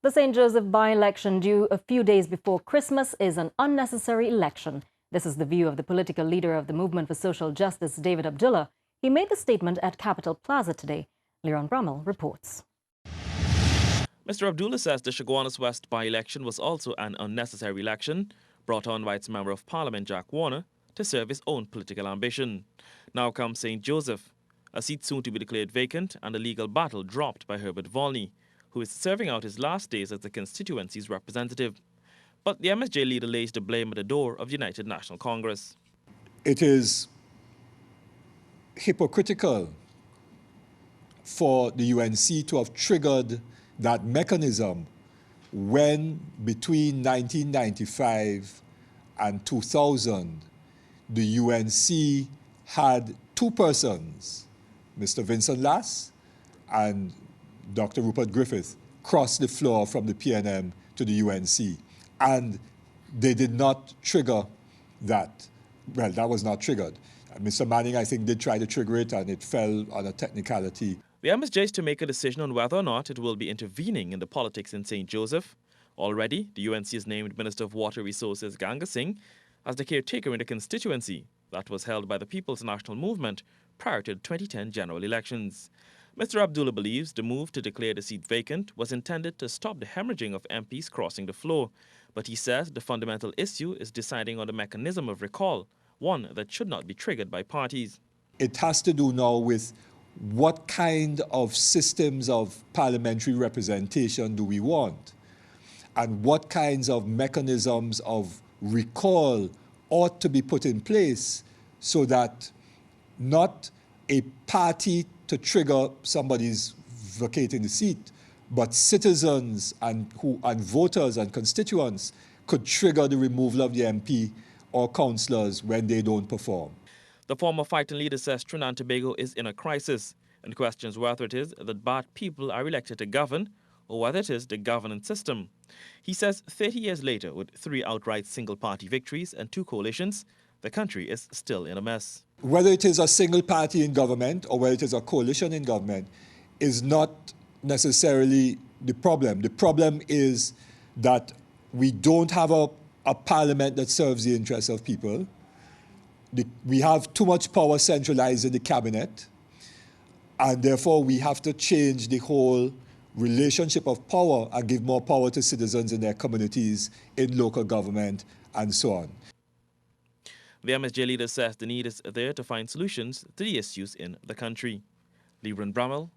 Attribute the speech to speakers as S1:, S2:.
S1: The St. Joseph by-election due a few days before Christmas is an unnecessary election. This is the view of the political leader of the Movement for Social Justice, David Abdulah. He made the statement at Capitol Plaza today. Leon Brummel reports.
S2: Mr. Abdulah says the Chaguanas West by-election was also an unnecessary election brought on by its Member of Parliament, Jack Warner, to serve his own political ambition. Now comes St. Joseph, a seat soon to be declared vacant and a legal battle dropped by Herbert Volney, who is serving out his last days as the constituency's representative. But the MSJ leader lays the blame at the door of the United National Congress.
S3: It is hypocritical for the UNC to have triggered that mechanism when between 1995 and 2000, the UNC had two persons, Mr. Vincent Lass and Dr. Rupert Griffith, cross the floor from the PNM to the UNC. And they did not trigger that. Well, that was not triggered. Mr. Manning, I think, did try to trigger it, and it fell on a technicality.
S2: The MSJ is to make a decision on whether or not it will be intervening in the politics in St. Joseph. Already, the UNC has named Minister of Water Resources Ganga Singh as the caretaker in the constituency that was held by the People's National Movement prior to the 2010 general elections. Mr. Abdulah believes the move to declare the seat vacant was intended to stop the hemorrhaging of MPs crossing the floor, but he says the fundamental issue is deciding on the mechanism of recall, one that should not be triggered by parties.
S3: It has to do now with what kind of systems of parliamentary representation do we want, and what kinds of mechanisms of recall ought to be put in place so that not a party to trigger somebody's vacating the seat, but citizens and voters and constituents could trigger the removal of the MP or councillors when they don't perform.
S2: The former fighting leader says Trinidad and Tobago is in a crisis and questions whether it is that bad people are elected to govern or whether it is the governance system. He says 30 years later, with 3 outright single-party victories and 2 coalitions, the country is still in a mess.
S3: Whether it is a single party in government or whether it is a coalition in government is not necessarily the problem. The problem is that we don't have a parliament that serves the interests of people. We have too much power centralized in the cabinet, and therefore we have to change the whole relationship of power and give more power to citizens in their communities, in local government, and so on.
S2: The MSJ leader says the need is there to find solutions to the issues in the country. Leon Brummel,